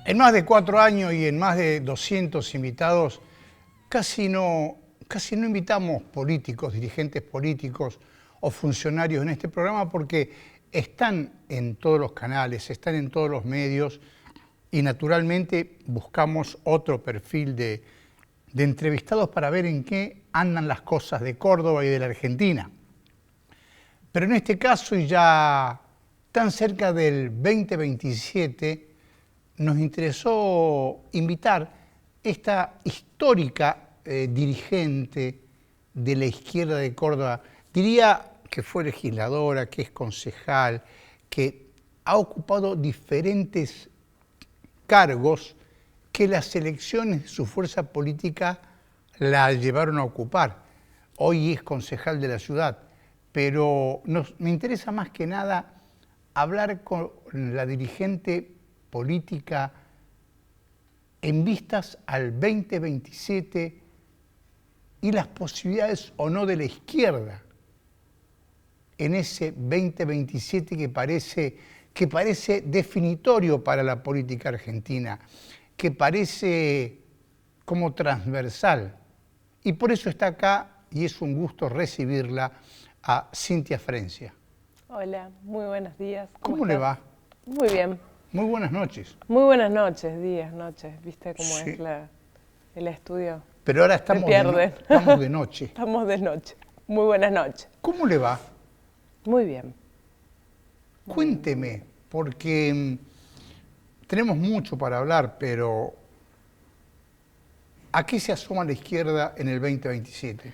En más de 4 años y en más de 200 invitados, casi no invitamos políticos, dirigentes políticos o funcionarios en este programa porque están en todos los canales, están en todos los medios y naturalmente buscamos otro perfil de entrevistados para ver en qué andan las cosas de Córdoba y de la Argentina. Pero en este caso, y ya tan cerca del 2027, nos interesó invitar esta histórica dirigente de la izquierda de Córdoba. Diría que fue legisladora, que es concejal, que ha ocupado diferentes cargos que las elecciones de su fuerza política la llevaron a ocupar. Hoy es concejal de la ciudad, pero me interesa más que nada hablar con la dirigente política en vistas al 2027 y las posibilidades o no de la izquierda en ese 2027 que parece definitorio para la política argentina, que parece como transversal. Y por eso está acá y es un gusto recibirla a Cintia Frencia. Hola, muy buenos días. ¿Cómo le va? Muy bien. Muy buenas noches. Muy buenas noches, días, noches. ¿Viste cómo Sí. es el estudio? Pero ahora estamos de noche. Estamos de noche. Muy buenas noches. ¿Cómo le va? Muy bien. Cuénteme, porque tenemos mucho para hablar, pero ¿a qué se asoma la izquierda en el 2027?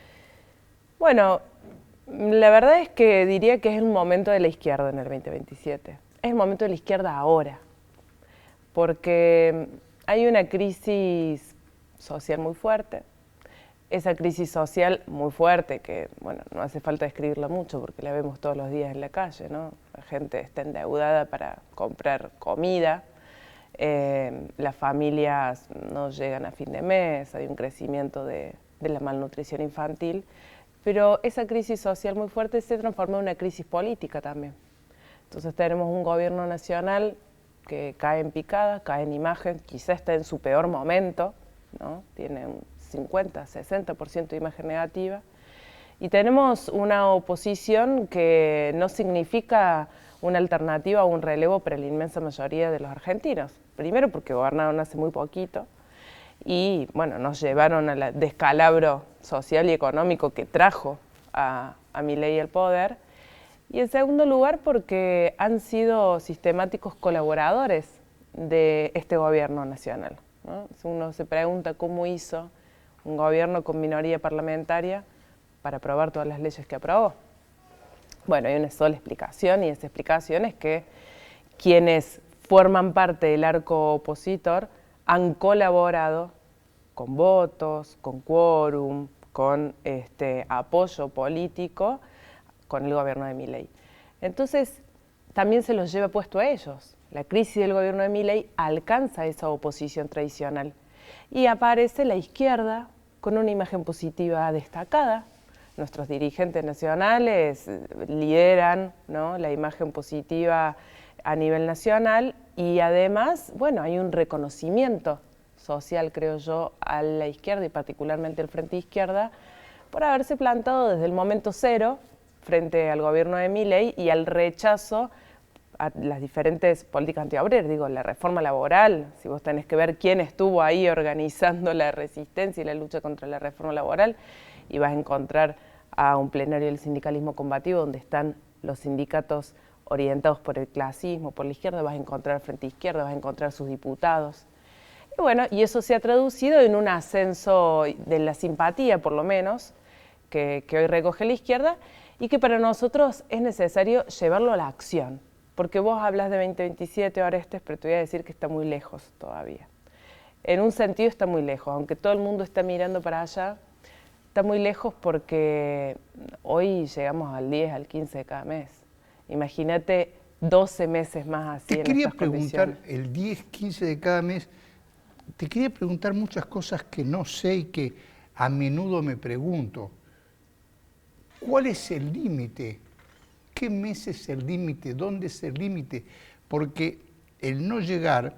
Bueno, la verdad es que diría que es el momento de la izquierda en el 2027. Es el momento de la izquierda ahora, porque hay una crisis social muy fuerte. Esa crisis social muy fuerte, que bueno, no hace falta describirla mucho porque la vemos todos los días en la calle, ¿no? La gente está endeudada para comprar comida, las familias no llegan a fin de mes, hay un crecimiento de la malnutrición infantil, pero esa crisis social muy fuerte se transforma en una crisis política también. Entonces tenemos un gobierno nacional que cae en picada, cae en imagen, quizá está en su peor momento, ¿no? Tiene un 50, 60% de imagen negativa. Y tenemos una oposición que no significa una alternativa o un relevo para la inmensa mayoría de los argentinos. Primero porque gobernaron hace muy poquito y bueno, nos llevaron al descalabro social y económico que trajo a Milei al poder. Y en segundo lugar porque han sido sistemáticos colaboradores de este gobierno nacional, ¿no? Uno se pregunta cómo hizo un gobierno con minoría parlamentaria para aprobar todas las leyes que aprobó. Bueno, hay una sola explicación y esa explicación es que quienes forman parte del arco opositor han colaborado con votos, con quórum, con apoyo político con el gobierno de Milei. Entonces, también se los lleva puesto a ellos. La crisis del gobierno de Milei alcanza esa oposición tradicional y aparece la izquierda con una imagen positiva destacada. Nuestros dirigentes nacionales lideran, ¿no?, la imagen positiva a nivel nacional y además, bueno, hay un reconocimiento social, creo yo, a la izquierda y particularmente al Frente Izquierda por haberse plantado desde el momento cero frente al gobierno de Milei y al rechazo a las diferentes políticas antiobreras, digo, la reforma laboral, si vos tenés que ver quién estuvo ahí organizando la resistencia y la lucha contra la reforma laboral, y vas a encontrar a un plenario del sindicalismo combativo donde están los sindicatos orientados por el clasismo, por la izquierda, vas a encontrar Frente Izquierda, vas a encontrar sus diputados. Y bueno, y eso se ha traducido en un ascenso de la simpatía, por lo menos, que hoy recoge la izquierda, y que para nosotros es necesario llevarlo a la acción. Porque vos hablas de 2027, Orestes, pero te voy a decir que está muy lejos todavía. En un sentido está muy lejos, aunque todo el mundo está mirando para allá, está muy lejos porque hoy llegamos al 10, al 15 de cada mes. Imagínate 12 meses más así en estas condiciones. Te quería preguntar, el 10, 15 de cada mes, te quería preguntar muchas cosas que no sé y que a menudo me pregunto. ¿Cuál es el límite? ¿Qué mes es el límite? ¿Dónde es el límite? Porque el no llegar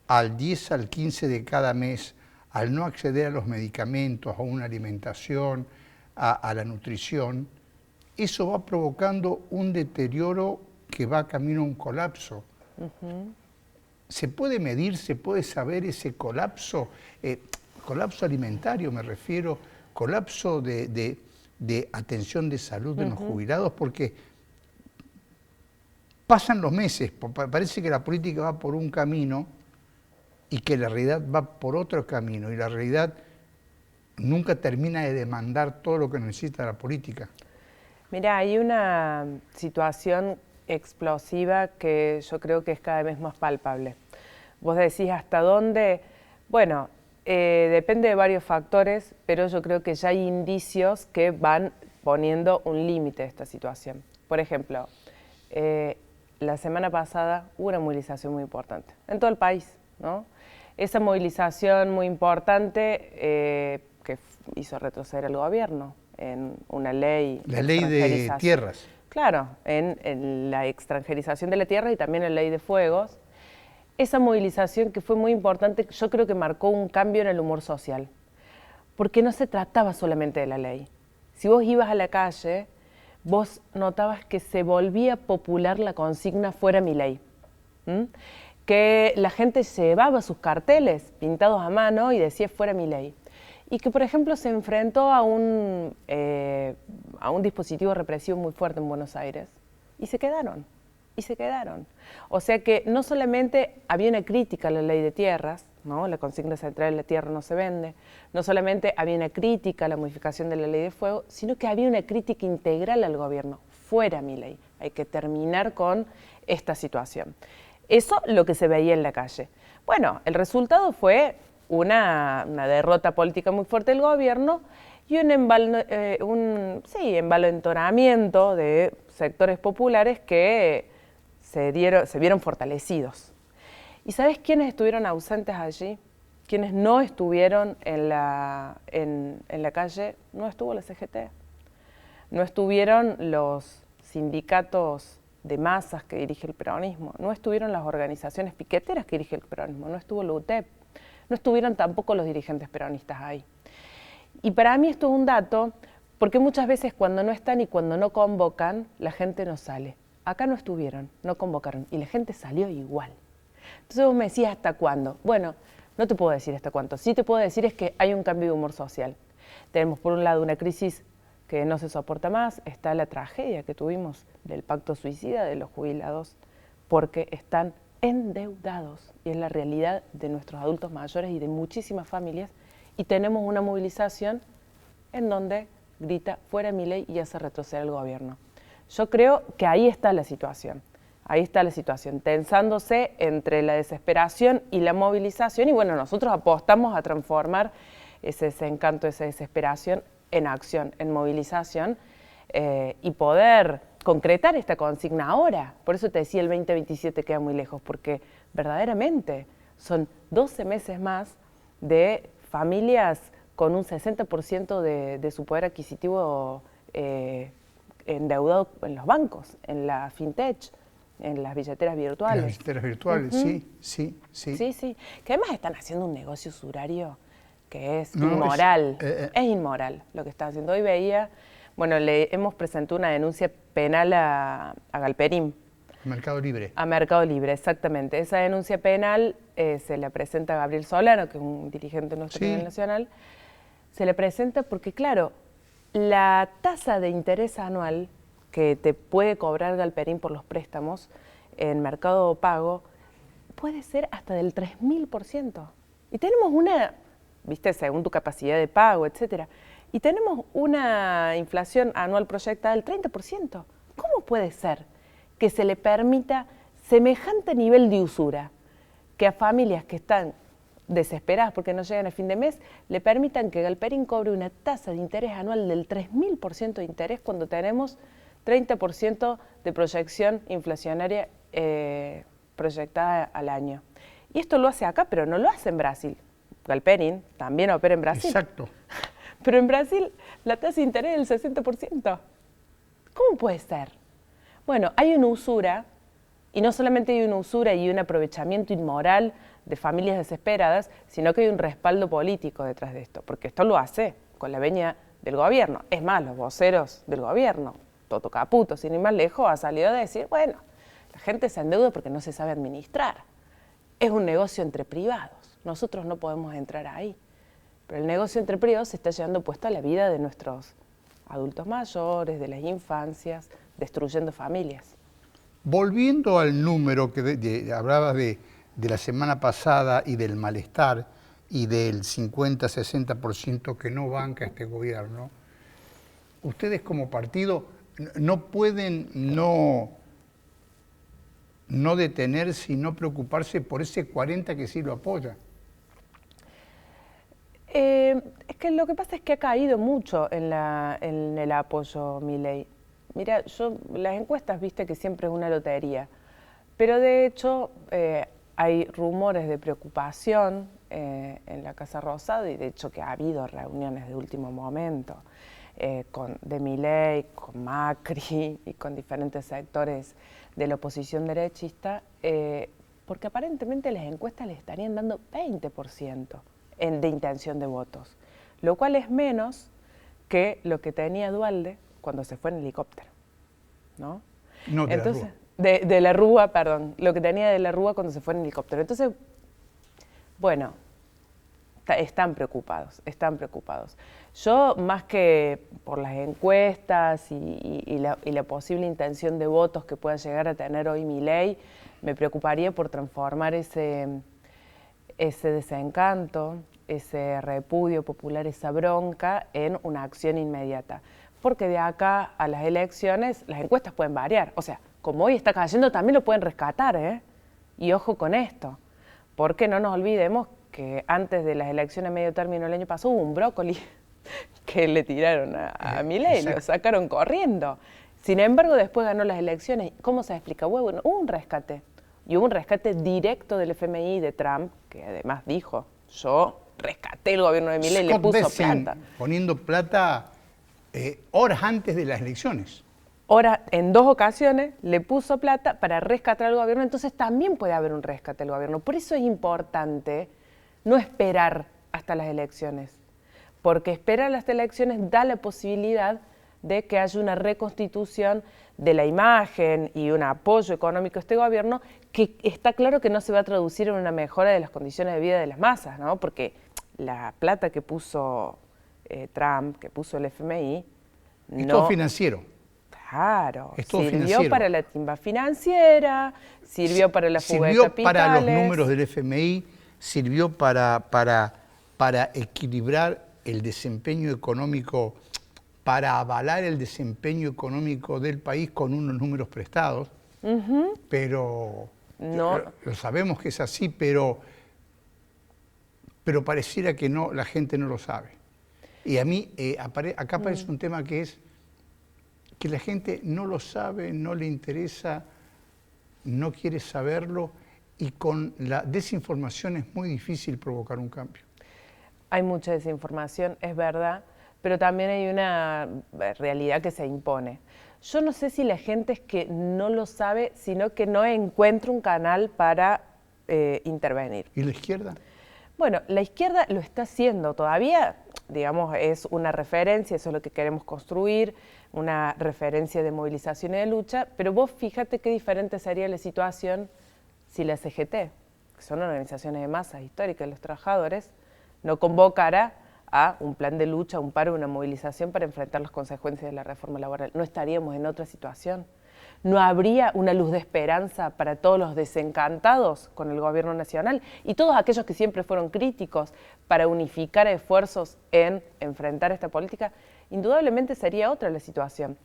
al 10 al 15 de cada mes, al no acceder a los medicamentos, a una alimentación, a la nutrición, eso va provocando un deterioro que va camino a un colapso. ¿Se puede medir, se puede saber ese colapso? Colapso alimentario me refiero, colapso de atención de salud de los jubilados, porque pasan los meses, parece que la política va por un camino y que la realidad va por otro camino, y la realidad nunca termina de demandar todo lo que necesita la política. Mira, hay una situación explosiva que yo creo que es cada vez más palpable. Vos decís hasta dónde, bueno, depende de varios factores, pero yo creo que ya hay indicios que van poniendo un límite a esta situación. Por ejemplo, la semana pasada hubo una movilización muy importante en todo el país, ¿no? Esa movilización muy importante que hizo retroceder al gobierno en una ley. La ley de tierras. Claro, en la extranjerización de la tierra y también en la ley de fuegos. Esa movilización que fue muy importante, yo creo que marcó un cambio en el humor social, porque no se trataba solamente de la ley. Si vos ibas a la calle, vos notabas que se volvía popular la consigna "fuera Milei", que la gente llevaba sus carteles pintados a mano y decía "fuera Milei", y que por ejemplo se enfrentó a un dispositivo represivo muy fuerte en Buenos Aires y se quedaron. O sea que no solamente había una crítica a la ley de tierras, ¿no? La consigna central de la tierra no se vende, no solamente había una crítica a la modificación de la ley de fuego, sino que había una crítica integral al gobierno, fuera Milei, hay que terminar con esta situación. Eso lo que se veía en la calle. Bueno, el resultado fue una derrota política muy fuerte del gobierno y un envalentonamiento de sectores populares que se vieron fortalecidos. ¿Y sabes quiénes estuvieron ausentes allí? Quienes no estuvieron en la calle, no estuvo la CGT, no estuvieron los sindicatos de masas que dirige el peronismo, no estuvieron las organizaciones piqueteras que dirige el peronismo, no estuvo la UTEP, no estuvieron tampoco los dirigentes peronistas ahí. Y para mí esto es un dato, porque muchas veces cuando no están y cuando no convocan, la gente no sale. Acá no estuvieron, no convocaron, y la gente salió igual. Entonces vos me decías, ¿hasta cuándo? Bueno, no te puedo decir hasta cuánto. Sí te puedo decir es que hay un cambio de humor social. Tenemos por un lado una crisis que no se soporta más, está la tragedia que tuvimos del pacto suicida de los jubilados, porque están endeudados, y es la realidad de nuestros adultos mayores y de muchísimas familias, y tenemos una movilización en donde grita "fuera Milei" y hace retroceder al gobierno. Yo creo que ahí está la situación, tensándose entre la desesperación y la movilización, y bueno, nosotros apostamos a transformar ese desencanto, esa desesperación en acción, en movilización, y poder concretar esta consigna ahora. Por eso te decía, el 2027 queda muy lejos, porque verdaderamente son 12 meses más de familias con un 60% de su poder adquisitivo endeudado en los bancos, en la fintech, en las billeteras virtuales. En las billeteras virtuales, sí. Sí, que además están haciendo un negocio usurario que es inmoral. Es inmoral lo que están haciendo. Hoy veía, bueno, le hemos presentado una denuncia penal a Galperín. Mercado Libre. A Mercado Libre, exactamente. Esa denuncia penal se la presenta a Gabriel Solano, que es un dirigente nuestro a nivel nacional. Se le presenta porque, claro, la tasa de interés anual que te puede cobrar Galperín por los préstamos en Mercado Pago puede ser hasta del 3000%. Y tenemos una, viste, según tu capacidad de pago, etcétera, y tenemos una inflación anual proyectada del 30%. ¿Cómo puede ser que se le permita semejante nivel de usura, que a familias que están desesperadas porque no llegan a fin de mes, le permitan que Galperín cobre una tasa de interés anual del 3.000% de interés cuando tenemos 30% de proyección inflacionaria proyectada al año? Y esto lo hace acá, pero no lo hace en Brasil. Galperín también opera en Brasil. Exacto. Pero en Brasil la tasa de interés es del 60%. ¿Cómo puede ser? Bueno, hay una usura, y no solamente hay una usura y un aprovechamiento inmoral de familias desesperadas, sino que hay un respaldo político detrás de esto, porque esto lo hace con la veña del gobierno. Es más, los voceros del gobierno, Toto Caputo, sin ir más lejos, ha salido a decir, bueno, la gente se endeuda porque no se sabe administrar. Es un negocio entre privados, nosotros no podemos entrar ahí. Pero el negocio entre privados se está llevando puesto a la vida de nuestros adultos mayores, de las infancias, destruyendo familias. Volviendo al número que hablabas de la semana pasada y del malestar y del 50-60% que no banca este gobierno, ustedes como partido no pueden no detenerse y no preocuparse por ese 40% que sí lo apoya. Es que lo que pasa es que ha caído mucho en el apoyo Milei. Mira, las encuestas, viste que siempre es una lotería, pero de hecho hay rumores de preocupación en la Casa Rosada, y de hecho que ha habido reuniones de último momento de Milei, con Macri y con diferentes sectores de la oposición derechista, porque aparentemente las encuestas le estarían dando 20% de intención de votos, lo cual es menos que lo que tenía Duhalde cuando se fue en helicóptero, ¿no? No, de Entonces, la Rúa. de la Rúa, perdón, lo que tenía de la Rúa cuando se fue en helicóptero. Entonces, bueno, están preocupados, están preocupados. Yo, más que por las encuestas y la posible intención de votos que pueda llegar a tener hoy Milei, me preocuparía por transformar ese desencanto, ese repudio popular, esa bronca, en una acción inmediata. Porque de acá a las elecciones las encuestas pueden variar. O sea, como hoy está cayendo, también lo pueden rescatar, ¿eh? Y ojo con esto, porque no nos olvidemos que antes de las elecciones a medio término el año pasado hubo un brócoli que le tiraron a Milei, lo sacaron corriendo. Sin embargo, después ganó las elecciones. ¿Cómo se explica? Bueno, hubo un rescate. Y hubo un rescate directo del FMI y de Trump, que además dijo, yo rescaté el gobierno de Milei y le puso plata. Poniendo plata horas antes de las elecciones. Ahora, en 2 ocasiones le puso plata para rescatar al gobierno, entonces también puede haber un rescate del gobierno. Por eso es importante no esperar hasta las elecciones, porque esperar hasta las elecciones da la posibilidad de que haya una reconstitución de la imagen y un apoyo económico a este gobierno que está claro que no se va a traducir en una mejora de las condiciones de vida de las masas, ¿no? Porque la plata que puso Trump, que puso el FMI, es todo financiero. Claro, es todo sirvió financiero. para la timba financiera, sirvió para la fuga de capitales. Sirvió para los números del FMI, sirvió para equilibrar el desempeño económico, para avalar el desempeño económico del país con unos números prestados, pero no. lo sabemos que es así, pero pareciera que no, la gente no lo sabe. Y a mí, acá aparece un tema que es que la gente no lo sabe, no le interesa, no quiere saberlo, y con la desinformación es muy difícil provocar un cambio. Hay mucha desinformación, es verdad, pero también hay una realidad que se impone. Yo no sé si la gente es que no lo sabe, sino que no encuentra un canal para intervenir. ¿Y la izquierda? Bueno, la izquierda lo está haciendo todavía, digamos, es una referencia, eso es lo que queremos construir, una referencia de movilización y de lucha, pero vos fíjate qué diferente sería la situación si la CGT, que son organizaciones de masas históricas de los trabajadores, no convocara a un plan de lucha, un paro, una movilización para enfrentar las consecuencias de la reforma laboral. No estaríamos en otra situación. no habría una luz de esperanza para todos los desencantados con el gobierno nacional y todos aquellos que siempre fueron críticos para unificar esfuerzos en enfrentar esta política, indudablemente sería otra la situación.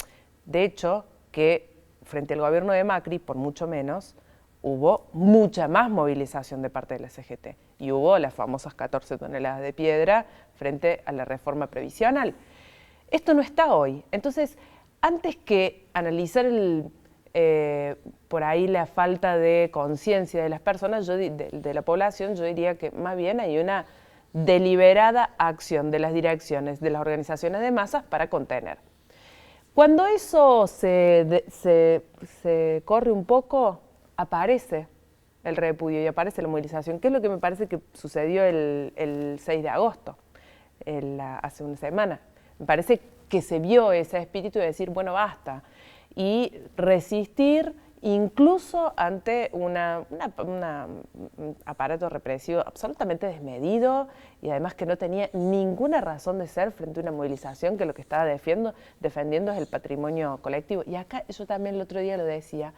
De hecho, que frente al gobierno de Macri, por mucho menos, hubo mucha más movilización de parte de la CGT y hubo las famosas 14 toneladas de piedra frente a la reforma previsional. Esto no está hoy. Entonces, antes que analizar por ahí la falta de conciencia de las personas, de la población, yo diría que más bien hay una deliberada acción de las direcciones, de las organizaciones de masas para contener. Cuando eso se corre un poco, aparece el repudio y aparece la movilización, que es lo que me parece que sucedió el 6 de agosto, hace una semana. Me parece que se vio ese espíritu de decir, bueno, basta, y resistir incluso ante un aparato represivo absolutamente desmedido y además que no tenía ninguna razón de ser frente a una movilización que lo que estaba defendiendo es el patrimonio colectivo. Y acá yo también el otro día lo decía,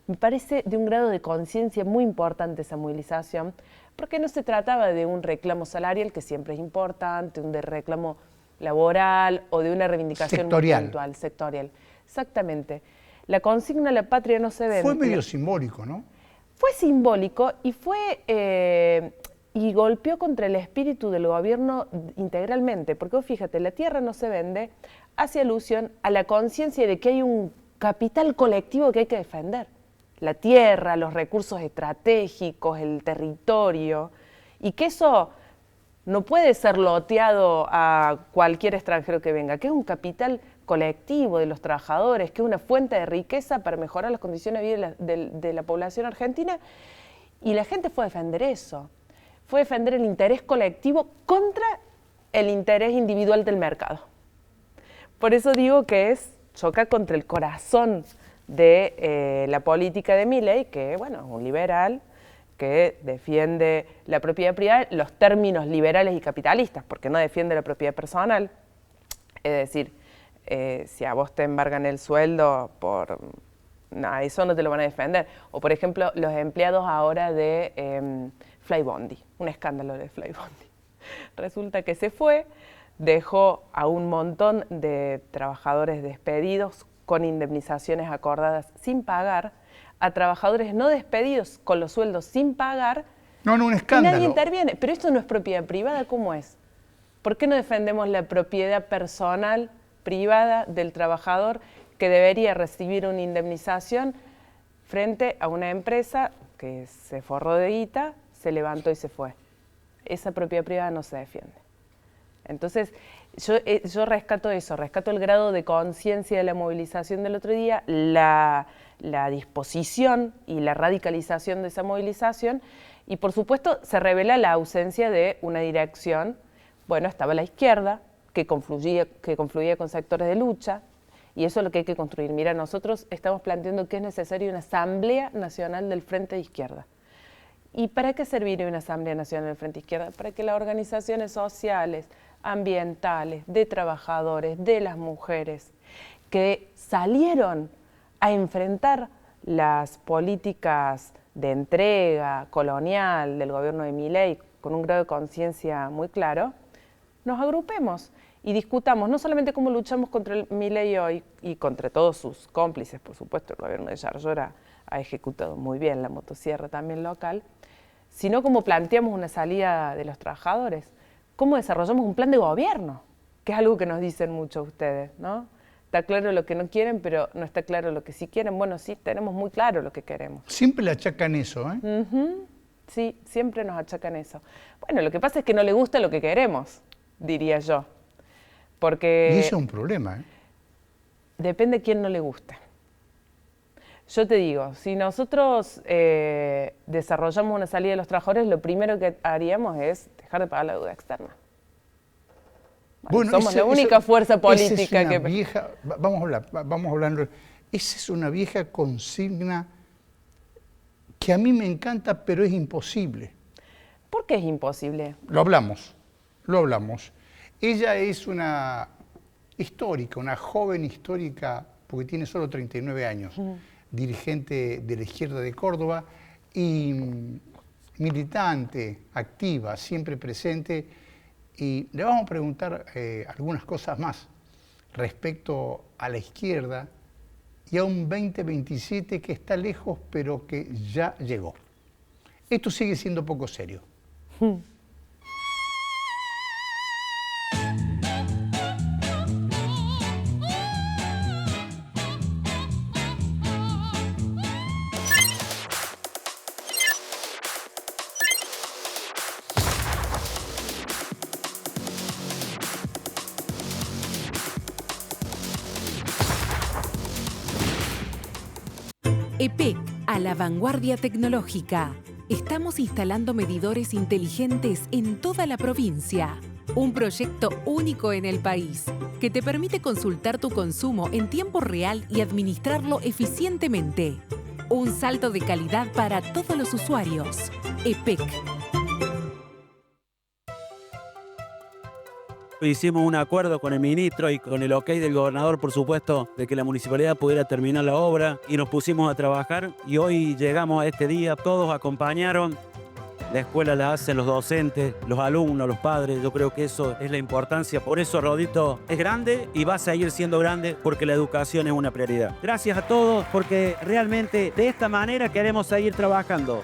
me parece de un grado de conciencia muy importante esa movilización, porque no se trataba de un reclamo salarial, que siempre es importante, un reclamo laboral o de una reivindicación muy puntual, sectorial. Exactamente. La consigna "La patria no se vende". Fue medio simbólico, ¿no? Fue simbólico y y golpeó contra el espíritu del gobierno integralmente, porque vos fíjate, la tierra no se vende hace alusión a la conciencia de que hay un capital colectivo que hay que defender. La tierra, los recursos estratégicos, el territorio, y que eso no puede ser loteado a cualquier extranjero que venga, que es un capital colectivo de los trabajadores, que es una fuente de riqueza para mejorar las condiciones de vida de la población argentina, y la gente fue a defender eso, fue a defender el interés colectivo contra el interés individual del mercado. Por eso digo que choca contra el corazón de la política de Milei, que bueno, es un liberal, que defiende la propiedad privada, los términos liberales y capitalistas, porque no defiende la propiedad personal. Es decir, si a vos te embargan el sueldo, eso no te lo van a defender. O por ejemplo, los empleados ahora de Flybondi, un escándalo de Flybondi. Resulta que se fue, dejó a un montón de trabajadores despedidos con indemnizaciones acordadas sin pagar, a trabajadores no despedidos con los sueldos sin pagar. No, un escándalo. Y nadie interviene. Pero esto no es propiedad privada, ¿cómo es? ¿Por qué no defendemos la propiedad personal, privada del trabajador que debería recibir una indemnización frente a una empresa que se forró de guita, se levantó y se fue? Esa propiedad privada no se defiende. Entonces, yo rescato eso, rescato el grado de conciencia de la movilización del otro día, la disposición y la radicalización de esa movilización, y por supuesto se revela la ausencia de una dirección. Bueno, estaba la izquierda, que confluía con sectores de lucha, y eso es lo que hay que construir. Mira, nosotros estamos planteando que es necesaria una Asamblea Nacional del Frente de Izquierda. ¿Y para qué serviría una Asamblea Nacional del Frente de Izquierda? Para que las organizaciones sociales, ambientales, de trabajadores, de las mujeres, que salieron a enfrentar las políticas de entrega colonial del gobierno de Milei con un grado de conciencia muy claro, nos agrupemos y discutamos no solamente cómo luchamos contra el Milei hoy y contra todos sus cómplices, por supuesto, el gobierno de Yarlora ha ejecutado muy bien la motosierra también local, sino cómo planteamos una salida de los trabajadores, cómo desarrollamos un plan de gobierno, que es algo que nos dicen mucho ustedes, ¿no? Está claro lo que no quieren, pero no está claro lo que sí quieren. Bueno, sí, tenemos muy claro lo que queremos. Siempre le achacan eso, ¿eh? Uh-huh. Sí, siempre nos achacan eso. Bueno, lo que pasa es que no le gusta lo que queremos, diría yo. Porque y eso es un problema, ¿eh? Depende de quién no le guste. Yo te digo, si nosotros desarrollamos una salida de los trabajadores, lo primero que haríamos es dejar de pagar la deuda externa. Bueno, somos la única fuerza política es una vieja, vamos hablando, esa es una vieja consigna que a mí me encanta, pero es imposible. ¿Por qué es imposible? Lo hablamos. Ella es una histórica, una joven histórica porque tiene solo 39 años, dirigente de la izquierda de Córdoba y militante, activa, siempre presente. Y le vamos a preguntar algunas cosas más respecto a la izquierda y a un 2027 que está lejos, pero que ya llegó. Esto sigue siendo poco serio. EPEC, a la vanguardia tecnológica. Estamos instalando medidores inteligentes en toda la provincia. Un proyecto único en el país que te permite consultar tu consumo en tiempo real y administrarlo eficientemente. Un salto de calidad para todos los usuarios. EPEC. Hicimos un acuerdo con el ministro y con el ok del gobernador, por supuesto, de que la municipalidad pudiera terminar la obra y nos pusimos a trabajar y hoy llegamos a este día, todos acompañaron, la escuela la hacen los docentes, los alumnos, los padres, yo creo que eso es la importancia, por eso Rodito es grande y va a seguir siendo grande porque la educación es una prioridad. Gracias a todos porque realmente de esta manera queremos seguir trabajando.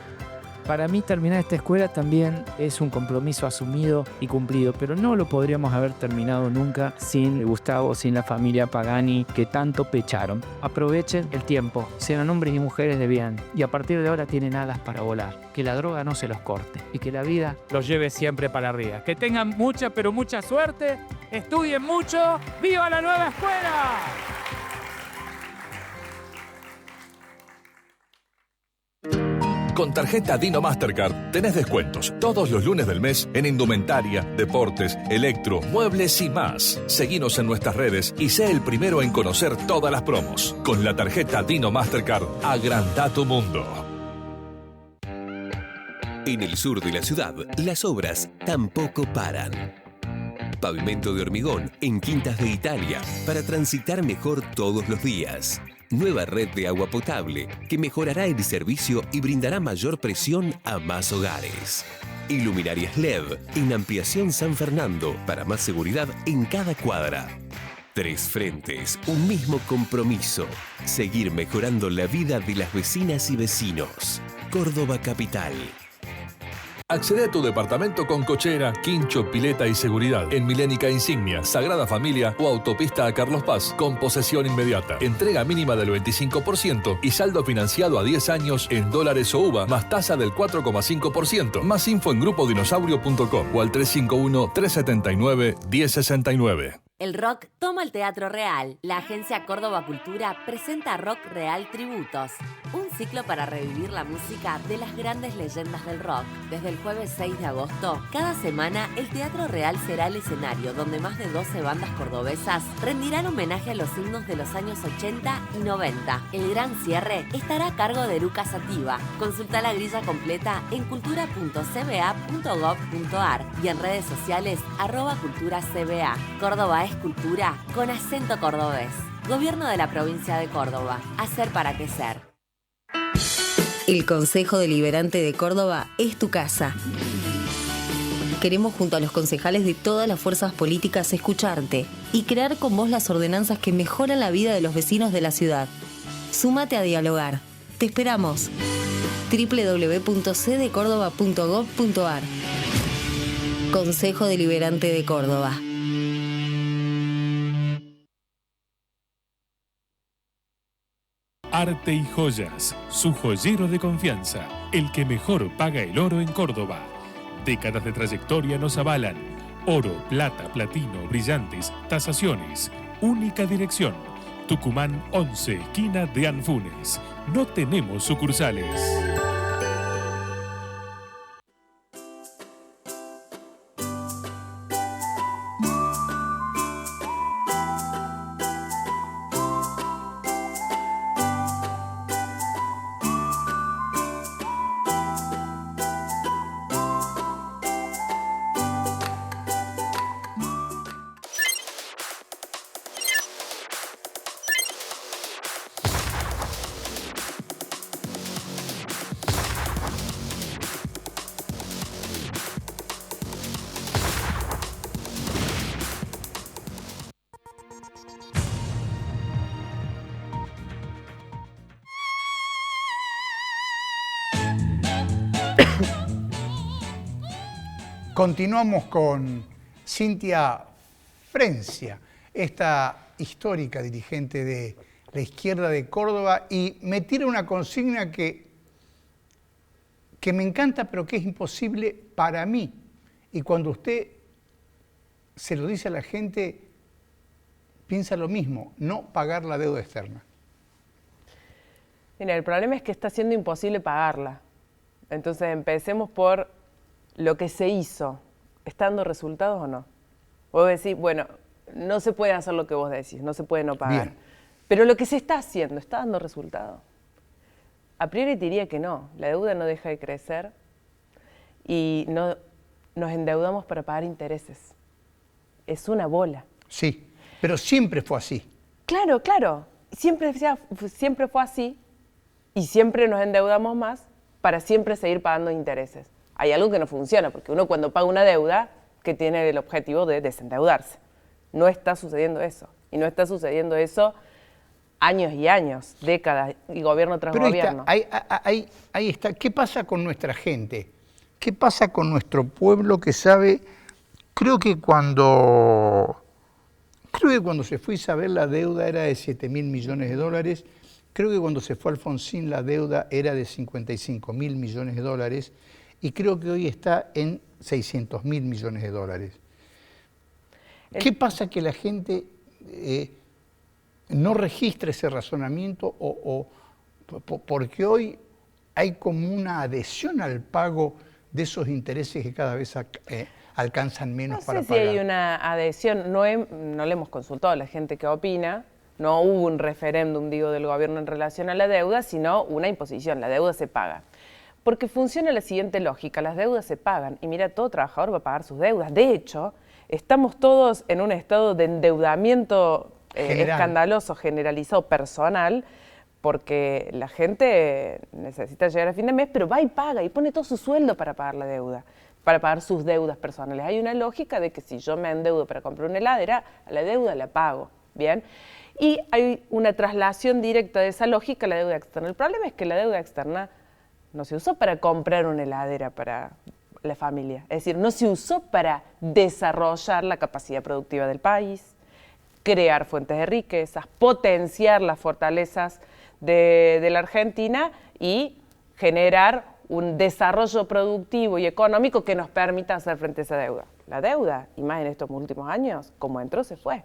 Para mí terminar esta escuela también es un compromiso asumido y cumplido, pero no lo podríamos haber terminado nunca sin Gustavo, sin la familia Pagani que tanto pecharon. Aprovechen el tiempo, sean hombres y mujeres de bien y a partir de ahora tienen alas para volar. Que la droga no se los corte y que la vida los lleve siempre para arriba. Que tengan mucha, pero mucha suerte, estudien mucho, ¡viva la nueva escuela! Con tarjeta Dino Mastercard tenés descuentos todos los lunes del mes en indumentaria, deportes, electro, muebles y más. Seguinos en nuestras redes y sé el primero en conocer todas las promos. Con la tarjeta Dino Mastercard, agranda tu mundo. En el sur de la ciudad, las obras tampoco paran. Pavimento de hormigón en Quintas de Italia para transitar mejor todos los días. Nueva red de agua potable que mejorará el servicio y brindará mayor presión a más hogares. Iluminarias LED en Ampliación San Fernando para más seguridad en cada cuadra. Tres frentes, un mismo compromiso. Seguir mejorando la vida de las vecinas y vecinos. Córdoba Capital. Accede a tu departamento con cochera, quincho, pileta y seguridad en Milénica Insignia, Sagrada Familia o Autopista a Carlos Paz con posesión inmediata. Entrega mínima del 25% y saldo financiado a 10 años en dólares o UVA más tasa del 4,5%. Más info en grupodinosaurio.com o al 351-379-1069. El rock toma el Teatro Real. La agencia Córdoba Cultura presenta Rock Real Tributos, un ciclo para revivir la música de las grandes leyendas del rock. Desde el jueves 6 de agosto, cada semana el Teatro Real será el escenario donde más de 12 bandas cordobesas rendirán homenaje a los himnos de los años 80 y 90. El gran cierre estará a cargo de Lucas Sativa. Consulta la grilla completa en cultura.cba.gov.ar y en redes sociales @culturacba. Córdoba es cultura con acento cordobés. Gobierno de la provincia de Córdoba. Hacer para crecer. El Consejo Deliberante de Córdoba es tu casa. Queremos junto a los concejales de todas las fuerzas políticas escucharte y crear con vos las ordenanzas que mejoran la vida de los vecinos de la ciudad. Súmate a dialogar. Te esperamos. www.cdcordoba.gov.ar. Consejo Deliberante de Córdoba. Arte y Joyas, su joyero de confianza, el que mejor paga el oro en Córdoba. Décadas de trayectoria nos avalan. Oro, plata, platino, brillantes, tasaciones. Única dirección. Tucumán 11, esquina de Anfunes. No tenemos sucursales. Continuamos con Cintia Frencia, esta histórica dirigente de la izquierda de Córdoba, y me tira una consigna que me encanta, pero que es imposible para mí. Y cuando usted se lo dice a la gente, piensa lo mismo: no pagar la deuda externa. Mira, el problema es que está siendo imposible pagarla. Entonces empecemos por lo que se hizo. ¿Está dando resultados o no? Vos decís, bueno, no se puede hacer lo que vos decís, no se puede no pagar. Bien. Pero lo que se está haciendo, ¿está dando resultados? A priori te diría que no. La deuda no deja de crecer y no, nos endeudamos para pagar intereses. Es una bola. Sí, pero siempre fue así. Claro, claro. Siempre fue así y siempre nos endeudamos más para siempre seguir pagando intereses. Hay algo que no funciona, porque uno cuando paga una deuda, que tiene el objetivo de desendeudarse. No está sucediendo eso. Y no está sucediendo eso años y años, décadas, y gobierno tras gobierno. Ahí está. ¿Qué pasa con nuestra gente? ¿Qué pasa con nuestro pueblo que sabe? Creo que cuando se fue Isabel la deuda era de 7.000 millones de dólares. Creo que cuando se fue Alfonsín la deuda era de 55.000 millones de dólares. Y creo que hoy está en 600.000 millones de dólares. ¿Qué pasa que la gente no registra ese razonamiento porque hoy hay como una adhesión al pago de esos intereses que cada vez alcanzan menos para pagar? No sé si hay una adhesión, no le hemos consultado a la gente que opina, no hubo un referéndum, del gobierno en relación a la deuda, sino una imposición, la deuda se paga. Porque funciona la siguiente lógica: las deudas se pagan y mira, todo trabajador va a pagar sus deudas. De hecho, estamos todos en un estado de endeudamiento escandaloso, generalizado, personal, porque la gente necesita llegar a fin de mes, pero va y paga y pone todo su sueldo para pagar la deuda, para pagar sus deudas personales. Hay una lógica de que si yo me endeudo para comprar una heladera, la deuda la pago, ¿bien? Y hay una traslación directa de esa lógica a la deuda externa. El problema es que la deuda externa no se usó para comprar una heladera para la familia. Es decir, no se usó para desarrollar la capacidad productiva del país, crear fuentes de riquezas, potenciar las fortalezas de la Argentina y generar un desarrollo productivo y económico que nos permita hacer frente a esa deuda. La deuda, y más en estos últimos años, como entró, se fue.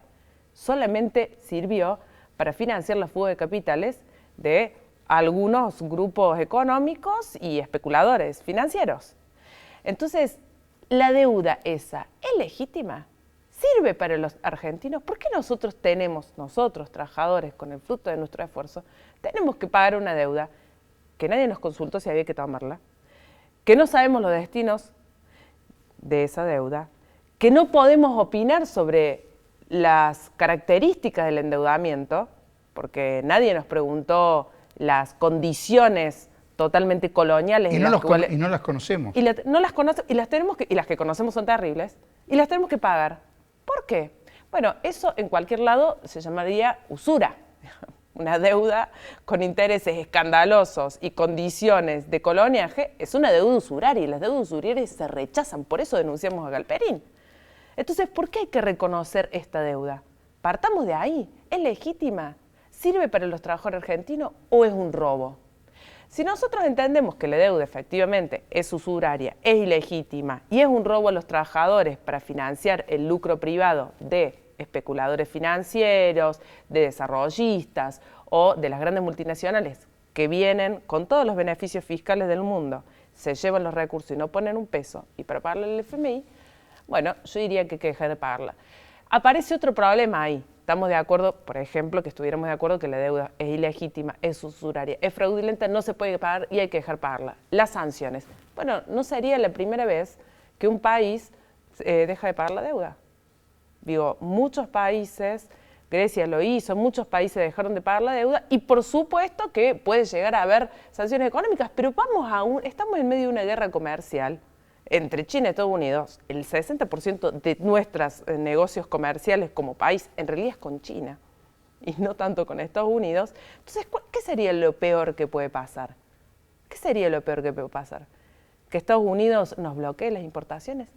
Solamente sirvió para financiar la fuga de capitales de algunos grupos económicos y especuladores financieros. Entonces, la deuda esa es legítima, sirve para los argentinos. ¿Por qué nosotros, trabajadores, con el fruto de nuestro esfuerzo, tenemos que pagar una deuda que nadie nos consultó si había que tomarla, que no sabemos los destinos de esa deuda, que no podemos opinar sobre las características del endeudamiento, porque nadie nos preguntó las condiciones totalmente coloniales y no las conocemos. No las conocemos y las que conocemos son terribles y las tenemos que pagar. ¿Por qué? Bueno, eso en cualquier lado se llamaría usura. Una deuda con intereses escandalosos y condiciones de coloniaje es una deuda usuraria y las deudas usurarias se rechazan, por eso denunciamos a Galperín. Entonces, ¿por qué hay que reconocer esta deuda? Partamos de ahí, ¿es legítima? ¿Sirve para los trabajadores argentinos o es un robo? Si nosotros entendemos que la deuda efectivamente es usuraria, es ilegítima y es un robo a los trabajadores para financiar el lucro privado de especuladores financieros, de desarrollistas o de las grandes multinacionales que vienen con todos los beneficios fiscales del mundo, se llevan los recursos y no ponen un peso y para pagarle al FMI, bueno, yo diría que hay que dejar de pagarla. Aparece otro problema ahí. Estamos de acuerdo, por ejemplo, que estuviéramos de acuerdo que la deuda es ilegítima, es usuraria, es fraudulenta, no se puede pagar y hay que dejar pagarla. Las sanciones. Bueno, no sería la primera vez que un país deja de pagar la deuda. Digo, muchos países, Grecia lo hizo, muchos países dejaron de pagar la deuda y por supuesto que puede llegar a haber sanciones económicas, pero estamos en medio de una guerra comercial entre China y Estados Unidos. El 60% de nuestros negocios comerciales como país en realidad es con China y no tanto con Estados Unidos. Entonces, ¿qué sería lo peor que puede pasar? ¿Qué sería lo peor que puede pasar? ¿Que Estados Unidos nos bloquee las importaciones?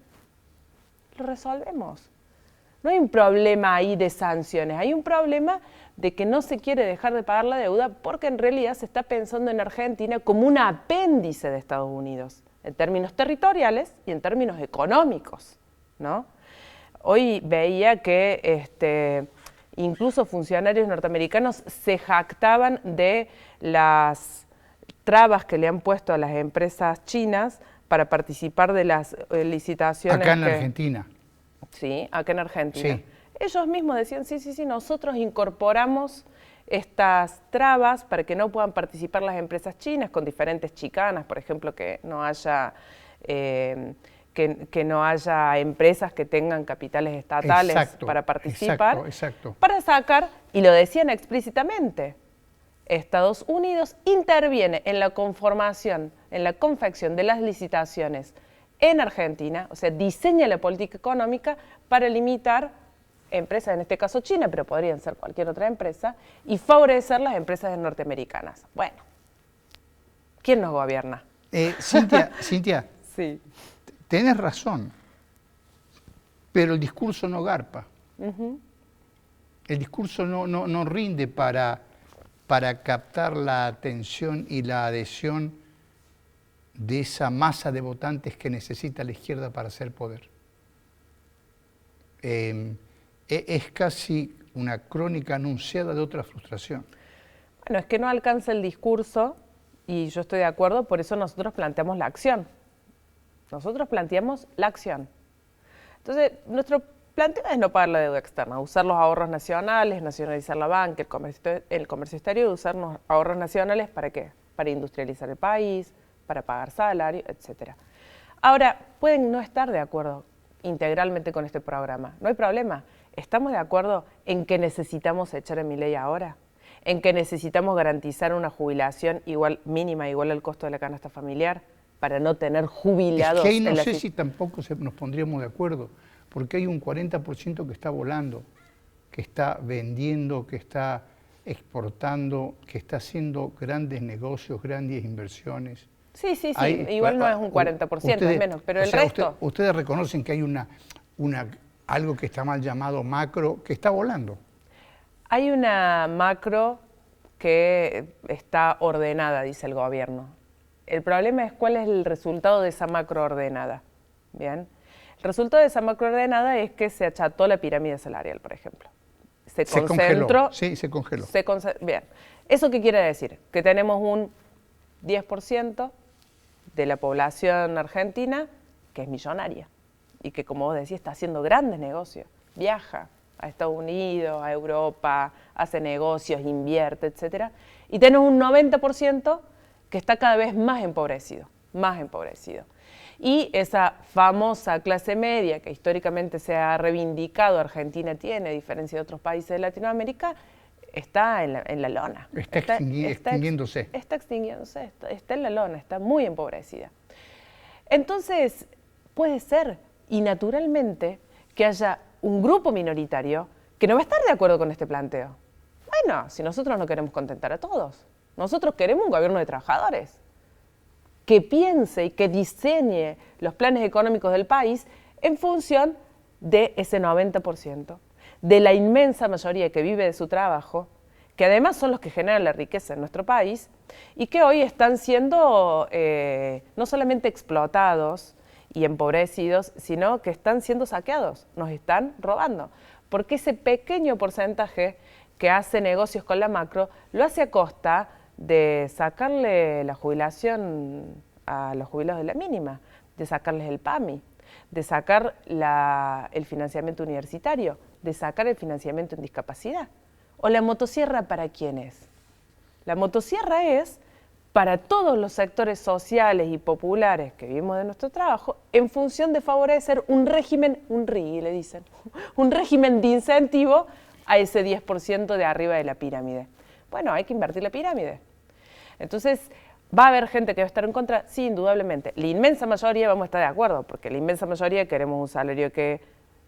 lo resolvemos. No hay un problema ahí de sanciones, hay un problema de que no se quiere dejar de pagar la deuda porque en realidad se está pensando en Argentina como un apéndice de Estados Unidos, en términos territoriales y en términos económicos, ¿no? Hoy veía que incluso funcionarios norteamericanos se jactaban de las trabas que le han puesto a las empresas chinas para participar de las licitaciones. Acá en Argentina. Sí, acá en Argentina. Sí. Ellos mismos decían, sí, nosotros incorporamos estas trabas para que no puedan participar las empresas chinas con diferentes chicanas, por ejemplo, que no haya que no haya empresas que tengan capitales estatales para participar, para sacar, y lo decían explícitamente, Estados Unidos interviene en la conformación, en la confección de las licitaciones en Argentina, o sea, diseña la política económica para limitar empresas, en este caso China, pero podrían ser cualquier otra empresa, y favorecer las empresas norteamericanas. Bueno, ¿quién nos gobierna? Cintia, sí. Tenés razón, pero el discurso no garpa. El discurso no rinde para captar la atención y la adhesión de esa masa de votantes que necesita la izquierda para hacer poder. Es casi una crónica anunciada de otra frustración. Bueno, es que no alcanza el discurso, y yo estoy de acuerdo, por eso nosotros planteamos la acción. Nosotros planteamos la acción. Entonces, nuestro planteo es no pagar la deuda externa, usar los ahorros nacionales, nacionalizar la banca, el comercio exterior, usar los ahorros nacionales, ¿para qué? Para industrializar el país, para pagar salario, etc. Ahora, pueden no estar de acuerdo integralmente con este programa, no hay problema. ¿Estamos de acuerdo en que necesitamos echar a Milei ahora? ¿En que necesitamos garantizar una jubilación mínima igual al costo de la canasta familiar para no tener jubilados? Es que ahí no sé si tampoco nos pondríamos de acuerdo, porque hay un 40% que está volando, que está vendiendo, que está exportando, que está haciando grandes negocios, grandes inversiones. Sí, igual no es un 40%, es menos, pero el resto... Ustedes reconocen que hay algo que está mal llamado macro, que está volando. Hay una macro que está ordenada, dice el gobierno. El problema es cuál es el resultado de esa macro ordenada. ¿Bien? El resultado de esa macro ordenada es que se acható la pirámide salarial, por ejemplo. Se congeló. Sí, se congeló. Bien. ¿Eso qué quiere decir? Que tenemos un 10% de la población argentina que es millonaria y que, como vos decís, está haciendo grandes negocios. Viaja a Estados Unidos, a Europa, hace negocios, invierte, etc. Y tenemos un 90% que está cada vez más empobrecido, más empobrecido. Y esa famosa clase media que históricamente se ha reivindicado, Argentina tiene, a diferencia de otros países de Latinoamérica, está en la lona. Está extinguiéndose. Está extinguiéndose, está en la lona, está muy empobrecida. Entonces, puede ser, y naturalmente, que haya un grupo minoritario que no va a estar de acuerdo con este planteo. Bueno, si nosotros no queremos contentar a todos, nosotros queremos un gobierno de trabajadores que piense y que diseñe los planes económicos del país en función de ese 90%, de la inmensa mayoría que vive de su trabajo, que además son los que generan la riqueza en nuestro país y que hoy están siendo no solamente explotados y empobrecidos, sino que están siendo saqueados, nos están robando, porque ese pequeño porcentaje que hace negocios con la macro lo hace a costa de sacarle la jubilación a los jubilados de la mínima, de sacarles el PAMI, de sacar el financiamiento universitario, de sacar el financiamiento en discapacidad. ¿O la motosierra para quién es? La motosierra es para todos los sectores sociales y populares que vivimos de nuestro trabajo en función de favorecer un régimen, un RIGI le dicen, un régimen de incentivo a ese 10% de arriba de la pirámide. Bueno, hay que invertir la pirámide. Entonces, ¿va a haber gente que va a estar en contra? Sí, indudablemente. La inmensa mayoría vamos a estar de acuerdo, porque la inmensa mayoría queremos un salario que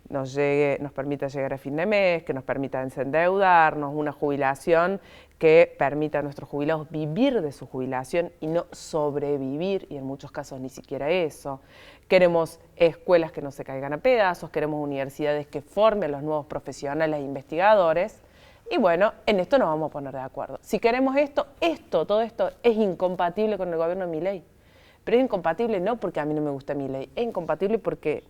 nos permita llegar a fin de mes, que nos permita desendeudarnos, una jubilación que permita a nuestros jubilados vivir de su jubilación y no sobrevivir, y en muchos casos ni siquiera eso. Queremos escuelas que no se caigan a pedazos, queremos universidades que formen a los nuevos profesionales e investigadores, y bueno, en esto nos vamos a poner de acuerdo. Si queremos todo esto es incompatible con el gobierno de Milei. Pero es incompatible no porque a mí no me gusta Milei, es incompatible porque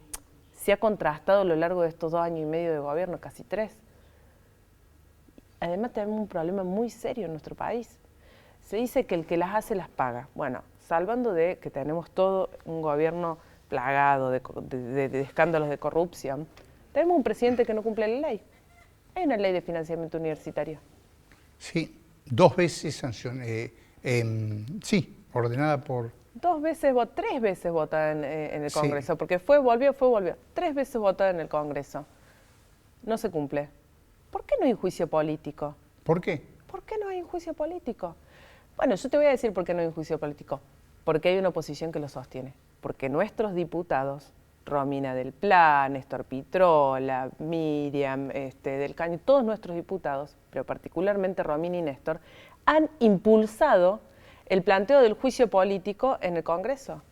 se ha contrastado a lo largo de estos 2 años y medio de gobierno, casi 3. Además tenemos un problema muy serio en nuestro país. Se dice que el que las hace las paga. Bueno, salvando de que tenemos todo un gobierno plagado de escándalos de corrupción, tenemos un presidente que no cumple la ley. Hay una ley de financiamiento universitario. Sí, 2 veces sancioné, ordenada por... 3 veces votada en el Congreso, porque volvió. 3 veces votada en el Congreso. No se cumple. ¿Por qué no hay juicio político? ¿Por qué? ¿Por qué no hay juicio político? Bueno, yo te voy a decir por qué no hay juicio político. Porque hay una oposición que lo sostiene. Porque nuestros diputados, Romina del Pla, Néstor Pitrola, Miriam del Caño, todos nuestros diputados, pero particularmente Romina y Néstor, han impulsado el planteo del juicio político en el Congreso.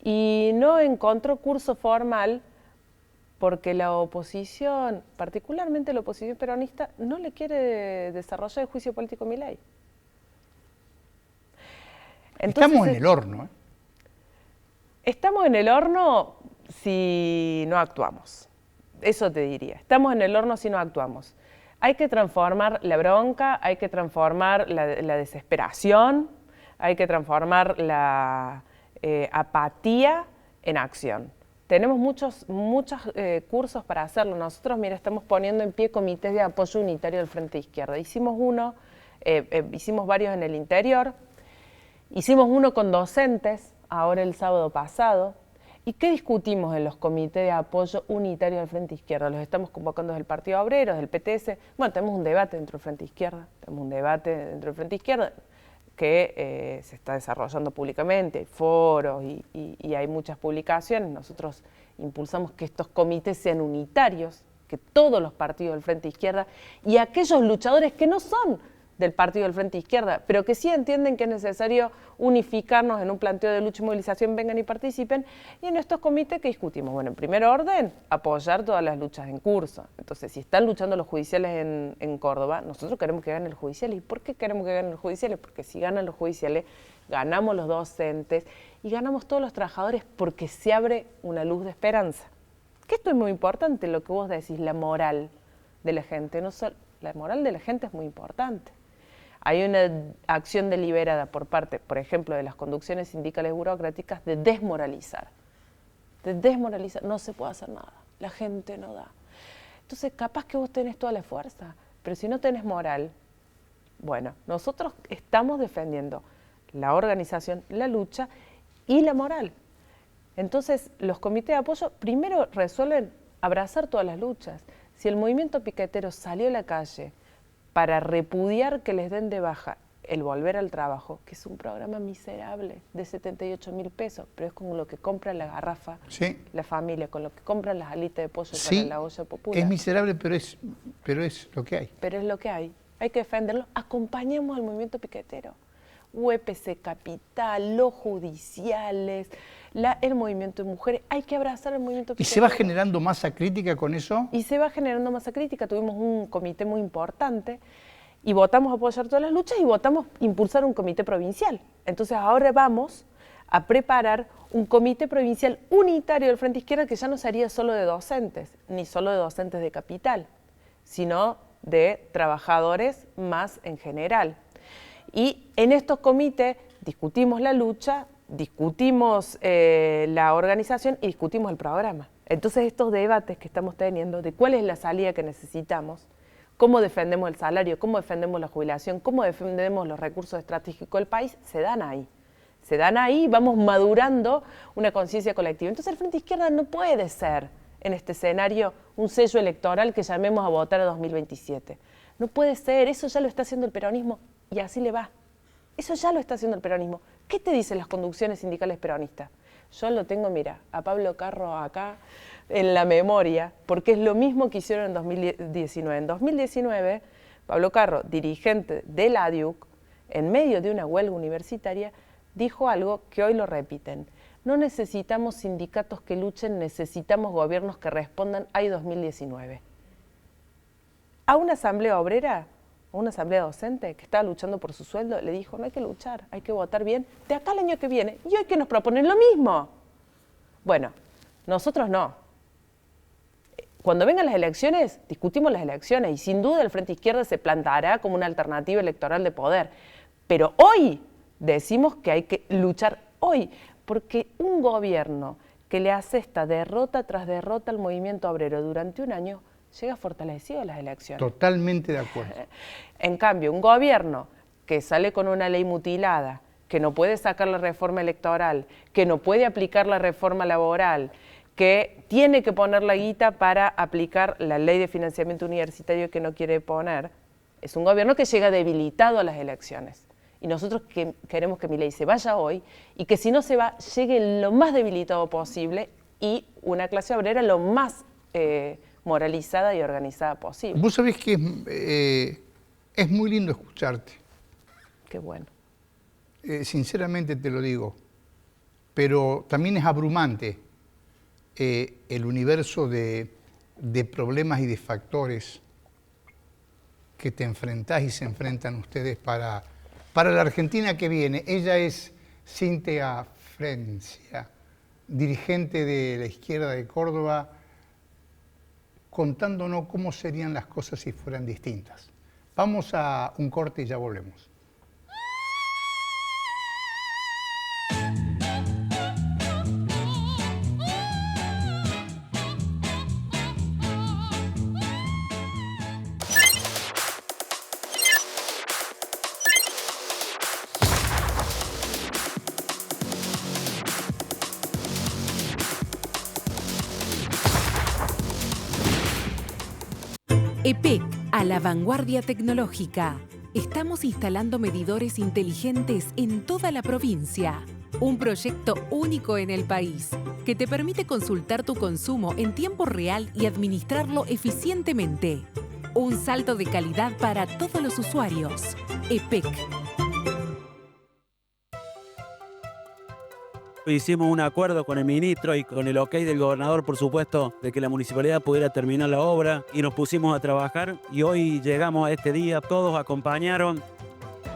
Y no encontró curso formal porque la oposición, particularmente la oposición peronista, no le quiere desarrollar el juicio político a Milei. Estamos en el horno. Estamos en el horno si no actuamos. Eso te diría. Estamos en el horno si no actuamos. Hay que transformar la bronca, hay que transformar la desesperación, hay que transformar la apatía en acción. Tenemos muchos cursos para hacerlo. Nosotros, mira, estamos poniendo en pie comités de apoyo unitario del Frente Izquierda. Hicimos hicimos varios en el interior, hicimos uno con docentes, ahora el sábado pasado. ¿Y qué discutimos en los comités de apoyo unitario del Frente Izquierda? Los estamos convocando desde el Partido Obrero, desde el PTS. Bueno, tenemos un debate dentro del Frente Izquierda, que se está desarrollando públicamente, hay foros y hay muchas publicaciones. Nosotros impulsamos que estos comités sean unitarios, que todos los partidos del Frente Izquierda y aquellos luchadores que no son del partido del Frente Izquierda, pero que sí entienden que es necesario unificarnos en un planteo de lucha y movilización, vengan y participen. Y en estos comités, ¿qué discutimos? Bueno, en primer orden, apoyar todas las luchas en curso. Entonces, si están luchando los judiciales en Córdoba, nosotros queremos que ganen los judiciales. ¿Y por qué queremos que ganen los judiciales? Porque si ganan los judiciales, ganamos los docentes y ganamos todos los trabajadores, porque se abre una luz de esperanza. Que esto es muy importante, lo que vos decís, la moral de la gente. La moral de la gente es muy importante. Hay una acción deliberada por parte, por ejemplo, de las conducciones sindicales burocráticas de desmoralizar. No se puede hacer nada, la gente no da. Entonces, capaz que vos tenés toda la fuerza, pero si no tenés moral, bueno, nosotros estamos defendiendo la organización, la lucha y la moral. Entonces, los comités de apoyo primero resuelven abrazar todas las luchas. Si el movimiento piquetero salió a la calle para repudiar que les den de baja el volver al trabajo, que es un programa miserable de 78.000 pesos, pero es con lo que compra la garrafa, la familia, con lo que compran las alitas de pollo para la olla popular. Es miserable, pero es lo que hay. Pero es lo que hay que defenderlo. Acompañemos al movimiento piquetero. UPC Capital, los judiciales, el movimiento de mujeres, hay que abrazar el movimiento piquetero. ¿Y se va generando masa crítica con eso? Y se va generando masa crítica. Tuvimos un comité muy importante y votamos apoyar todas las luchas y votamos impulsar un comité provincial. Entonces ahora vamos a preparar un comité provincial unitario del Frente Izquierda que ya no sería solo de docentes, ni solo de docentes de Capital, sino de trabajadores más en general. Y en estos comités discutimos la lucha, discutimos la organización y discutimos el programa. Entonces estos debates que estamos teniendo de cuál es la salida que necesitamos, cómo defendemos el salario, cómo defendemos la jubilación, cómo defendemos los recursos estratégicos del país, se dan ahí. Se dan ahí y vamos madurando una conciencia colectiva. Entonces el Frente Izquierda no puede ser en este escenario un sello electoral que llamemos a votar a 2027. No puede ser, eso ya lo está haciendo el peronismo y así le va. Eso ya lo está haciendo el peronismo. ¿Qué te dicen las conducciones sindicales peronistas? Yo lo tengo, mira, a Pablo Carro acá, en la memoria, porque es lo mismo que hicieron en 2019. En 2019, Pablo Carro, dirigente de la ADIUC, en medio de una huelga universitaria, dijo algo que hoy lo repiten. No necesitamos sindicatos que luchen, necesitamos gobiernos que respondan. Hay 2019. A una asamblea obrera, a una asamblea docente que estaba luchando por su sueldo, le dijo, no hay que luchar, hay que votar bien de acá al año que viene. Y hoy que nos proponen lo mismo. Bueno, nosotros no. Cuando vengan las elecciones, discutimos las elecciones y sin duda el Frente Izquierda se plantará como una alternativa electoral de poder. Pero hoy decimos que hay que luchar hoy, porque un gobierno que le asesta derrota tras derrota al movimiento obrero durante un año llega fortalecido a las elecciones. Totalmente de acuerdo. En cambio, un gobierno que sale con una ley mutilada, que no puede sacar la reforma electoral, que no puede aplicar la reforma laboral, que tiene que poner la guita para aplicar la ley de financiamiento universitario que no quiere poner, es un gobierno que llega debilitado a las elecciones. Y nosotros queremos que Milei se vaya hoy y que si no se va, llegue lo más debilitado posible y una clase obrera lo más moralizada y organizada posible. Vos sabés que es muy lindo escucharte. Qué bueno. Sinceramente te lo digo, pero también es abrumante el universo de problemas y de factores que te enfrentás y se enfrentan ustedes para la Argentina que viene. Ella es Cíntea Frencia, dirigente de la izquierda de Córdoba, contándonos cómo serían las cosas si fueran distintas. Vamos a un corte y ya volvemos. EPEC, a la vanguardia tecnológica. Estamos instalando medidores inteligentes en toda la provincia. Un proyecto único en el país que te permite consultar tu consumo en tiempo real y administrarlo eficientemente. Un salto de calidad para todos los usuarios. EPEC. Hicimos un acuerdo con el ministro y con el ok del gobernador, por supuesto, de que la municipalidad pudiera terminar la obra y nos pusimos a trabajar y hoy llegamos a este día, todos acompañaron,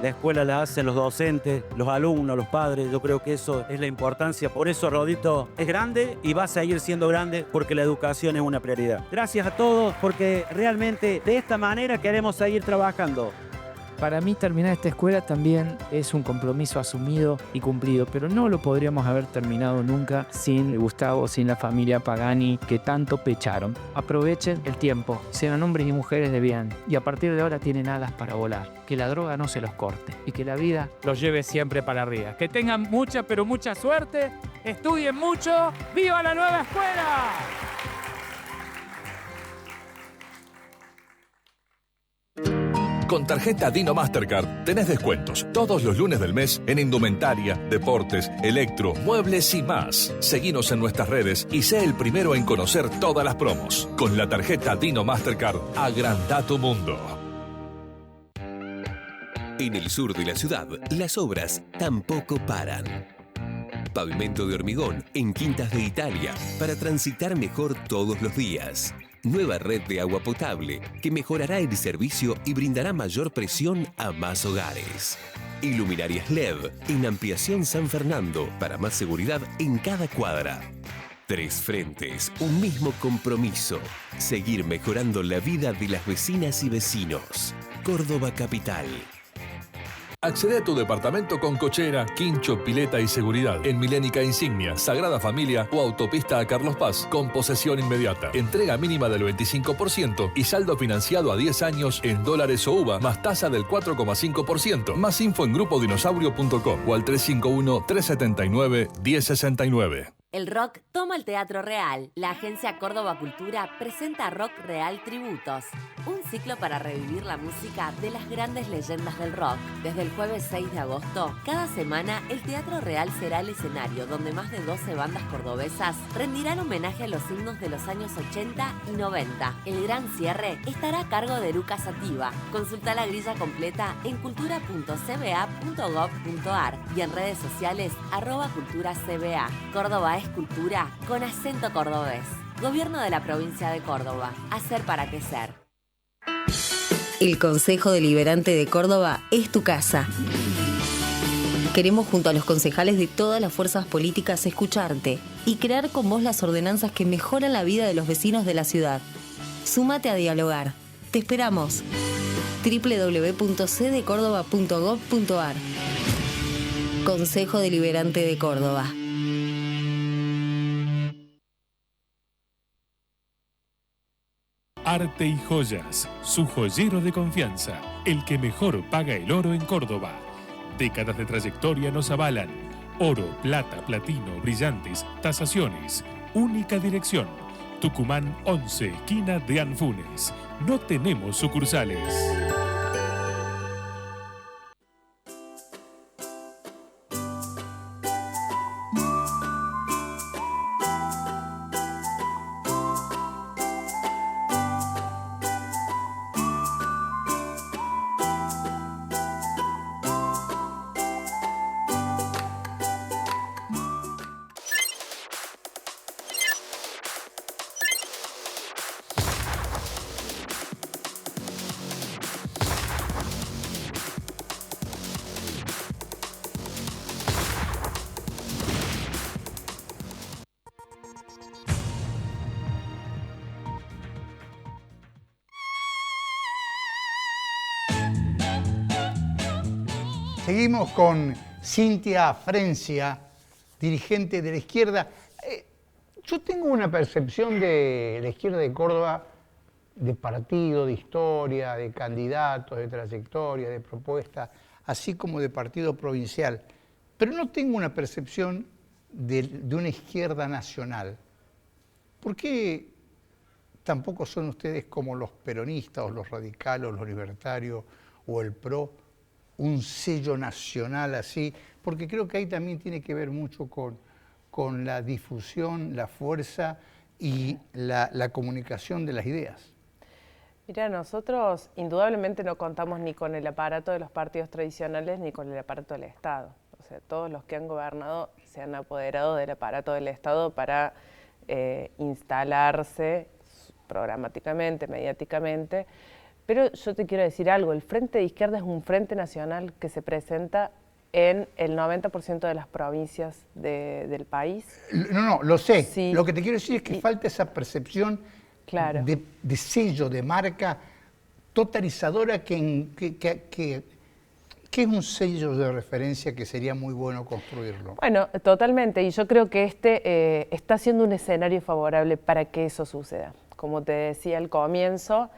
la escuela la hacen los docentes, los alumnos, los padres, yo creo que eso es la importancia, por eso Rodito es grande y va a seguir siendo grande porque la educación es una prioridad. Gracias a todos porque realmente de esta manera queremos seguir trabajando. Para mí terminar esta escuela también es un compromiso asumido y cumplido, pero no lo podríamos haber terminado nunca sin Gustavo, sin la familia Pagani que tanto pecharon. Aprovechen el tiempo, sean hombres y mujeres de bien y a partir de ahora tienen alas para volar. Que la droga no se los corte y que la vida los lleve siempre para arriba. Que tengan mucha, pero mucha suerte, estudien mucho, ¡viva la nueva escuela! Con tarjeta Dino Mastercard tenés descuentos todos los lunes del mes en indumentaria, deportes, electro, muebles y más. Seguinos en nuestras redes y sé el primero en conocer todas las promos. Con la tarjeta Dino Mastercard, agranda tu mundo. En el sur de la ciudad, las obras tampoco paran. Pavimento de hormigón en Quintas de Italia para transitar mejor todos los días. Nueva red de agua potable que mejorará el servicio y brindará mayor presión a más hogares. Iluminarias LED en Ampliación San Fernando para más seguridad en cada cuadra. 3 frentes, un mismo compromiso. Seguir mejorando la vida de las vecinas y vecinos. Córdoba Capital. Accede a tu departamento con cochera, quincho, pileta y seguridad en Milénica Insignia, Sagrada Familia o Autopista a Carlos Paz con posesión inmediata. Entrega mínima del 25% y saldo financiado a 10 años en dólares o UVA más tasa del 4,5%. Más info en grupodinosaurio.com o al 351-379-1069. El rock toma el Teatro Real. La agencia Córdoba Cultura presenta Rock Real Tributos, un ciclo para revivir la música de las grandes leyendas del rock. Desde el jueves 6 de agosto, cada semana el Teatro Real será el escenario donde más de 12 bandas cordobesas rendirán homenaje a los himnos de los años 80 y 90. El gran cierre estará a cargo de Eruca Sativa. Consulta la grilla completa en cultura.cba.gov.ar y en redes sociales @culturacba. Córdoba es cultura con acento cordobés. Gobierno de la provincia de Córdoba. Hacer para crecer. El Consejo Deliberante de Córdoba es tu casa. Queremos junto a los concejales de todas las fuerzas políticas escucharte y crear con vos las ordenanzas que mejoran la vida de los vecinos de la ciudad. Súmate a dialogar. Te esperamos. www.cdcordoba.gov.ar. Consejo Deliberante de Córdoba. Arte y Joyas, su joyero de confianza, el que mejor paga el oro en Córdoba. Décadas de trayectoria nos avalan. Oro, plata, platino, brillantes, tasaciones. Única dirección. Tucumán 11, esquina de Anfunes. No tenemos sucursales. Seguimos con Cintia Frencia, dirigente de la izquierda. Yo tengo una percepción de la izquierda de Córdoba, de partido, de historia, de candidatos, de trayectoria, de propuesta, así como de partido provincial. Pero no tengo una percepción de una izquierda nacional. ¿Por qué tampoco son ustedes como los peronistas o los radicales o los libertarios o el PRO, un sello nacional así? Porque creo que ahí también tiene que ver mucho con la difusión, la fuerza y la comunicación de las ideas. Mira, nosotros indudablemente no contamos ni con el aparato de los partidos tradicionales ni con el aparato del Estado. O sea, todos los que han gobernado se han apoderado del aparato del Estado para instalarse programáticamente, mediáticamente. Pero yo te quiero decir algo, el Frente de Izquierda es un frente nacional que se presenta en el 90% de las provincias del país. No, lo sé. Sí. Lo que te quiero decir es que falta esa percepción, claro, de sello, de marca totalizadora que es un sello de referencia que sería muy bueno construirlo. Bueno, totalmente, y yo creo que está siendo un escenario favorable para que eso suceda. Como te decía al comienzo,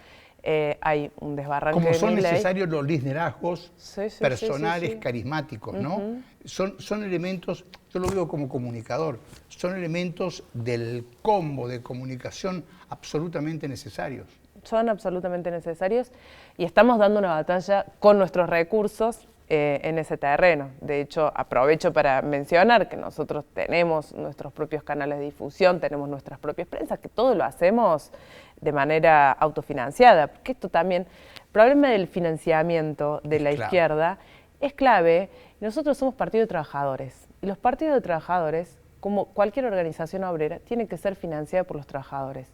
hay un desbarranque. Como son de necesarios los liderazgos personales, carismáticos, ¿no? Son elementos, yo lo veo como comunicador, son elementos del combo de comunicación absolutamente necesarios. Son absolutamente necesarios y estamos dando una batalla con nuestros recursos en ese terreno. De hecho, aprovecho para mencionar que nosotros tenemos nuestros propios canales de difusión, tenemos nuestras propias prensas, que todo lo hacemos de manera autofinanciada, porque esto también, el problema del financiamiento de la izquierda es clave. Nosotros somos partido de trabajadores, y los partidos de trabajadores, como cualquier organización obrera, tienen que ser financiada por los trabajadores.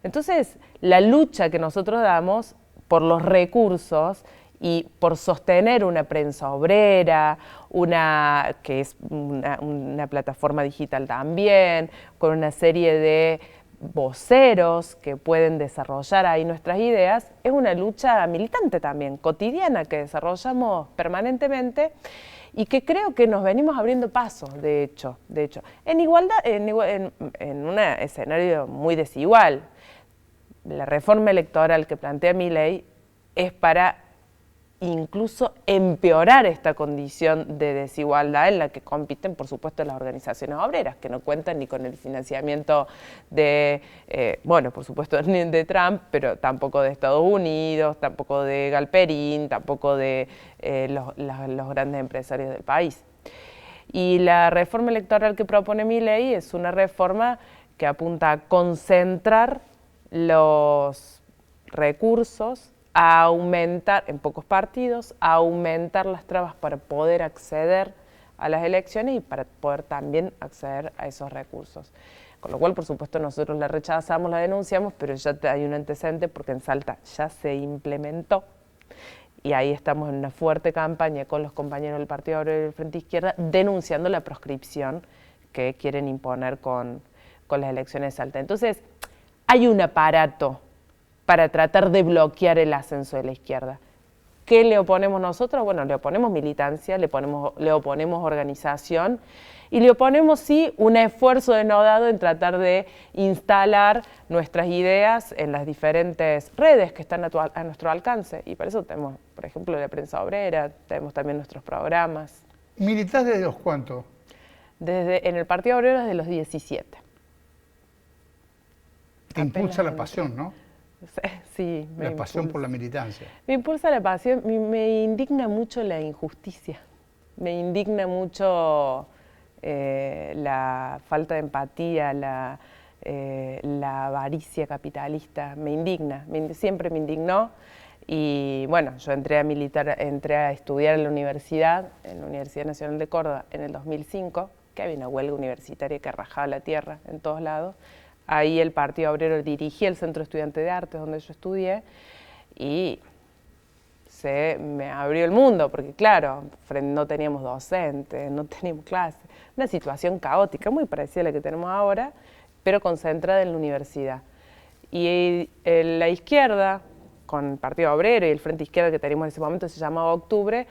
Entonces, la lucha que nosotros damos por los recursos y por sostener una prensa obrera, que es una plataforma digital también, con una serie de voceros que pueden desarrollar ahí nuestras ideas, es una lucha militante también, cotidiana, que desarrollamos permanentemente y que creo que nos venimos abriendo paso, de hecho. En igualdad, en un escenario muy desigual. La reforma electoral que plantea Milei es para incluso empeorar esta condición de desigualdad en la que compiten, por supuesto, las organizaciones obreras, que no cuentan ni con el financiamiento de, bueno, por supuesto, ni de Trump, pero tampoco de Estados Unidos, tampoco de Galperín, tampoco de los grandes empresarios del país. Y la reforma electoral que propone Milei es una reforma que apunta a concentrar los recursos, a aumentar, en pocos partidos, a aumentar las trabas para poder acceder a las elecciones y para poder también acceder a esos recursos. Con lo cual, por supuesto, nosotros la rechazamos, la denunciamos, pero ya hay un antecedente porque en Salta ya se implementó y ahí estamos en una fuerte campaña con los compañeros del Partido Obrero y del Frente Izquierda denunciando la proscripción que quieren imponer con las elecciones de Salta. Entonces, hay un aparato para tratar de bloquear el ascenso de la izquierda. ¿Qué le oponemos nosotros? Bueno, le oponemos militancia, le oponemos organización y le oponemos, sí, un esfuerzo denodado en tratar de instalar nuestras ideas en las diferentes redes que están a nuestro alcance. Y para eso tenemos, por ejemplo, la prensa obrera, tenemos también nuestros programas. ¿Militás desde los cuántos? En el Partido Obrero desde los 17. Te impulsa la pasión, ¿no? Sí, la pasión por la militancia. Me impulsa la pasión, me indigna mucho la injusticia, me indigna mucho la falta de empatía, la avaricia capitalista, me indigna, siempre me indignó. Y bueno, yo entré a estudiar en la Universidad Nacional de Córdoba en el 2005, que había una huelga universitaria que rajaba la tierra en todos lados. Ahí el Partido Obrero dirigía el Centro Estudiante de Artes, donde yo estudié, y se me abrió el mundo, porque claro, no teníamos docentes, no teníamos clases, una situación caótica, muy parecida a la que tenemos ahora, pero concentrada en la universidad. Y la izquierda, con el Partido Obrero y el Frente Izquierda que teníamos en ese momento, se llamaba Octubre,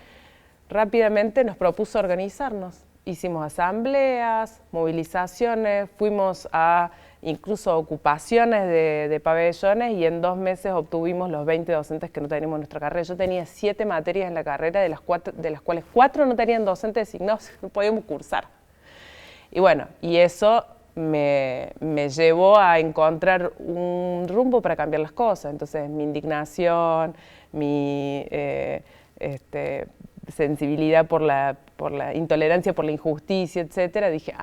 rápidamente nos propuso organizarnos. Hicimos asambleas, movilizaciones, fuimos a incluso ocupaciones de pabellones y en 2 meses obtuvimos los 20 docentes que no teníamos en nuestra carrera. Yo tenía 7 materias en la carrera, de las cuales 4 no tenían docentes designados, no podíamos cursar. Y bueno, y eso me llevó a encontrar un rumbo para cambiar las cosas. Entonces mi indignación, mi sensibilidad por la intolerancia, por la injusticia, etcétera, dije,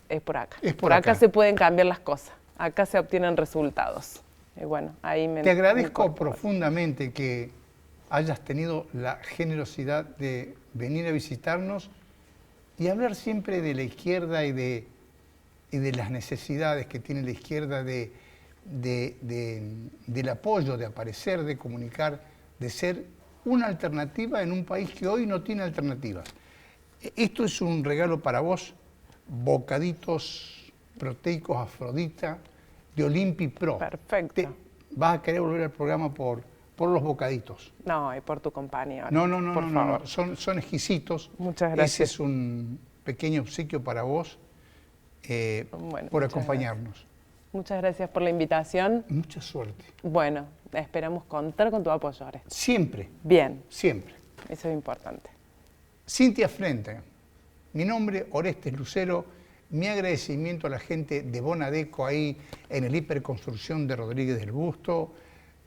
es por acá. Por acá se pueden cambiar las cosas, acá se obtienen resultados. Y bueno, ahí Te agradezco profundamente que hayas tenido la generosidad de venir a visitarnos y hablar siempre de la izquierda y de las necesidades que tiene la izquierda del apoyo, de aparecer, de comunicar, de ser una alternativa en un país que hoy no tiene alternativas. Esto es un regalo para vos, bocaditos proteicos Afrodita de Olympi Pro. Perfecto. ¿Vas a querer volver al programa por los bocaditos? No, y por tu compañía. No, son exquisitos. Muchas gracias. Ese es un pequeño obsequio para vos por acompañarnos. Muchas gracias por la invitación. Mucha suerte. Bueno, esperamos contar con tu apoyo ahora. Siempre. Bien. Siempre. Eso es importante. Cintia Frente, mi nombre, Orestes Lucero, mi agradecimiento a la gente de Bonadeco ahí en el Hiperconstrucción de Rodríguez del Busto,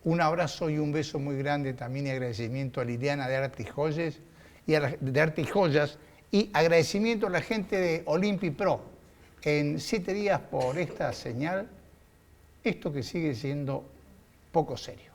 un abrazo y un beso muy grande también y agradecimiento a Liliana de Arte y Joyas y agradecimiento a la gente de Olympi Pro. En 7 días por esta señal, esto que sigue siendo poco serio.